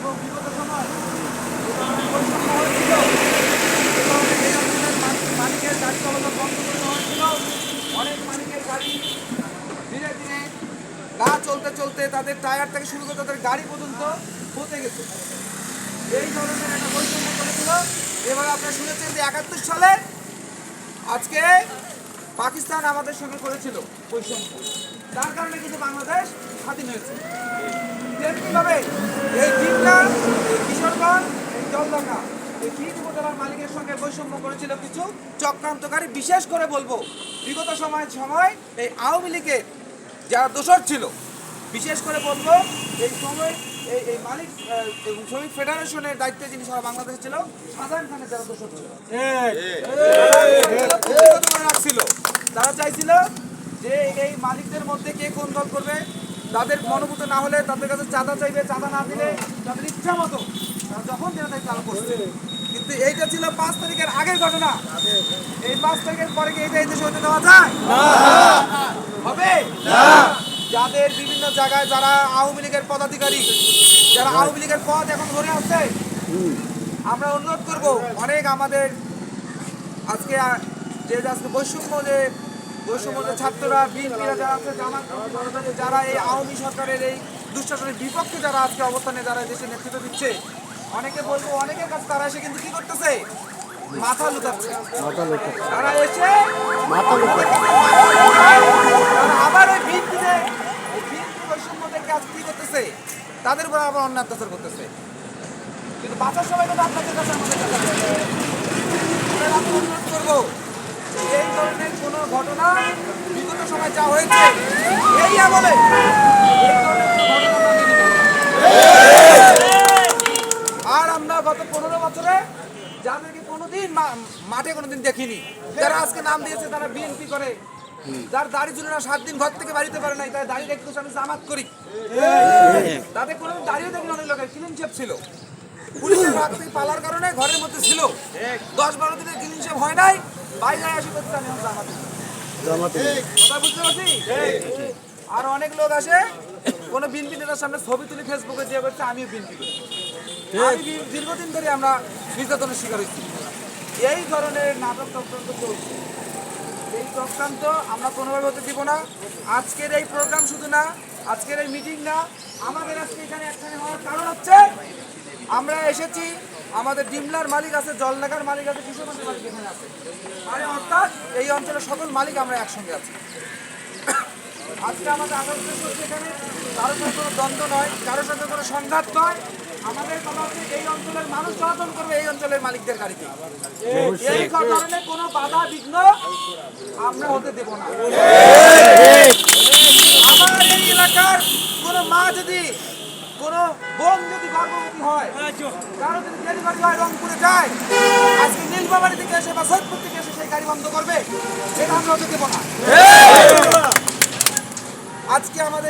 এবং বিগত সময় বৈষম্য হয়েছিল, মালিকের গাড়ি চলাচল বন্ধ করে দেওয়া হয়েছিল। অনেক মালিকের গাড়ি ধীরে ধীরে না চলতে চলতে তাদের টায়ার থেকে শুরু করে তাদের গাড়ি পর্যন্ত পচে গেছে। এই ধরনের একটা বৈষম্য করেছিল। এবার আপনারা শুনেছেন যে 71 সালে আজকে পাকিস্তান আমাদের সঙ্গে করেছিল বৈষম্য, তার কারণে কিন্তু বাংলাদেশ স্বাধীন হয়েছে। তেমনিভাবে এই ডিমলা, এই কিশোরগঞ্জ, এই জলঢাকা, এই তিন উপজেলার মালিকের সঙ্গে বৈষম্য করেছিল কিছু চক্রান্তকারী। বিশেষ করে বলবো বিগত সময় এই আওয়ামী লীগের যারা দোষর ছিল, বিশেষ করে বলবো এই সময় এই মালিক এবং শ্রমিক ফেডারেশনের দায়িত্বে যিনি সারা বাংলাদেশে ছিল শাহজাহান খানের যারা দোষর ছিল, রাখছিল। তারা চাইছিল যে এই মালিকদের মধ্যে কে কোন দল করবে, তাদের মনোভূত না হলে তাদের কাছে চাঁদা চাইবে, চাঁদা না দিলে তাদের ইচ্ছা মতো তারা যখন তাই চালু করছে। কিন্তু এইটা ছিল 5 তারিখের আগের ঘটনা। এই 5 তারিখের পরে কি এইটা এই দেশে হতে দেওয়া যায়? হবে না। যাদের বিভিন্ন জায়গায় যারা আওয়ামী লীগের পদাধিকারী, যারা আওয়ামী লীগের পদ এখন ধরে আছে, আমরা অনুরোধ করব অনেক আমাদের আজকে বৈষম্য যে ছাত্ররা, বিএনপিরা যারা আছে, যারা এই আওয়ামী সরকারের এই দুঃশাসনের বিপক্ষে যারা আজকে অবস্থানে যারা দেশে নেতৃত্ব দিচ্ছে, অনেকে বলবো অনেকের কাছে তারা এসে কিন্তু কি করতেছে, মাথা লুটাচ্ছে। তারা এসে আবার ওই বিএনপিতে বৈষম্য দেখে আজ কি করতেছে, তাদের উপর আবার অন্য অত্যাচার করতেছে। কিন্তু বাঁচার সময় কিন্তু আপনাদের কাছে আমাদের অনুরোধ করবো এই ধরনের কোনো ঘটনা বিগত সময় যা হয়েছে এই আমলে আর আমরা গত 15 বছরে যাদেরকে কোনোদিন মাঠে কোনোদিন দেখিনি, যারা আজকে নাম দিয়েছে তারা বিএনপি করে, যার দাড়ি ছিল না 7 দিন ঘর থেকে বাড়িতে পারে নাই, তাই দাড়ি রেখে আমি জামাত করি, তাদের কোনোদিন দাঁড়িয়ে দেখিনি। অনেক লোকের ক্লিন শেপ ছিল, পুলিশের ভাগ থেকে পালার কারণে ঘরের মধ্যে ছিল, 10-12 দিনের ক্লিন শেপ হয় নাই, বাইরে আসি করতে আমি জামাতে কথা বুঝতে পারছি। আর অনেক লোক আসে কোনো বিএনপি নেতার সামনে ছবি তুলে ফেসবুকে দিয়ে করছে আমিও বিএনপি করি। আমি দীর্ঘদিন ধরে আমরা নির্যাতনের শিকার হচ্ছি। এই ধরনের নাটক চক্রান্ত চলছে। এই চক্রান্ত আমরা কোনোভাবে হতে দিব না। আজকের এই প্রোগ্রাম শুধু না, আজকের এই মিটিং না, আমাদের আজকে এখানে একখানে হওয়ার কারণ হচ্ছে আমরা এসেছি, আমাদের ডিমলার মালিক আছে, জলঢাকার মালিক আছে, কিশোরগঞ্জের মালিক এখানে আছে, মানে অর্থাৎ এই অঞ্চলের সকল মালিক আমরা একসঙ্গে আছি। আজকে আমাদের আলোচনা হচ্ছে এখানে কারোর সাথে কোনো দ্বন্দ্ব নয়, কারোর সাথে কোনো সংঘাত নয়। আমাদের কথা হচ্ছে এই অঞ্চলের মানুষ চলাচল করবে এই অঞ্চলের মালিকদের গাড়িতে, এই কারণে কোনো বাধা বিঘ্ন আমরা হতে দেব না। আমার এই এলাকার কোনো মা যদি, কোনো বোন যদি গর্ভবতী হয়, কারো যদি ডেলিভারি হয় রংপুরে যায়, আজকে নীলফামারী থেকে এসে বা সৈয়দপুর থেকে এসে সেই গাড়ি বন্ধ করবে, সেটা আমরা হতে দেব না। আজকে আমাদের